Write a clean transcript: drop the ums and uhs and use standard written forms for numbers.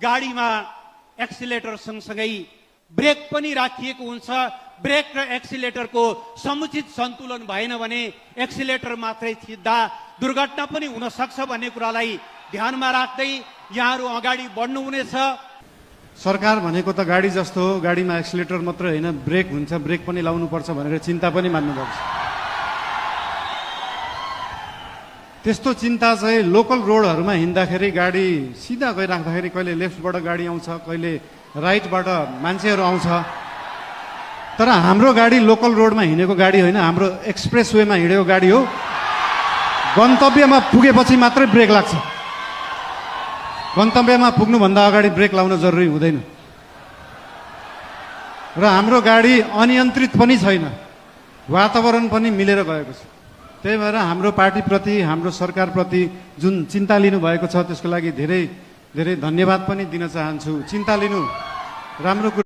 गाडीमा एक्सिलेटर सँगसँगै ब्रेक पनि राखिएको हुन्छ। ब्रेक र एक्सिलेटरको समुचित सन्तुलन भएन भने एक्सिलेटर मात्रै थिच्दा दुर्घटना पनि हुन सक्छ भन्ने कुरालाई ध्यानमा राख्दै यहाँहरू अगाडि बढ्नुहुनेछ। सरकार भनेको त गाडी जस्तो हो, गाडीमा एक्सिलेटर मात्र होइन ब्रेक हुन्छ, ब्रेक पनि लाउनुपर्छ भनेर चिन्ता पनि मान्नुभएको छ। त्यस्तो चिन्ता चाहिँ लोकल रोडहरूमा हिँड्दाखेरि गाडी सिधा गइराख्दाखेरि कहिले लेफ्टबाट गाडी आउँछ, कहिले राइटबाट मान्छेहरू आउँछ। तर हाम्रो गाडी लोकल रोडमा हिँडेको गाडी होइन, हाम्रो एक्सप्रेस वेमा हिँडेको गाडी हो। गन्तव्यमा पुगेपछि मात्रै ब्रेक लाग्छ, गन्तव्यमा पुग्नुभन्दा अगाडि ब्रेक लाउन जरुरी हुँदैन। र हाम्रो गाडी अनियन्त्रित पनि छैन, वातावरण पनि मिलेर गएको छ। त्यही भएर हाम्रो पार्टीप्रति, हाम्रो सरकारप्रति जुन चिन्ता लिनुभएको छ त्यसको लागि धेरै धेरै धन्यवाद पनि दिन चाहन्छु। चिन्ता लिनु राम्रो कुरा।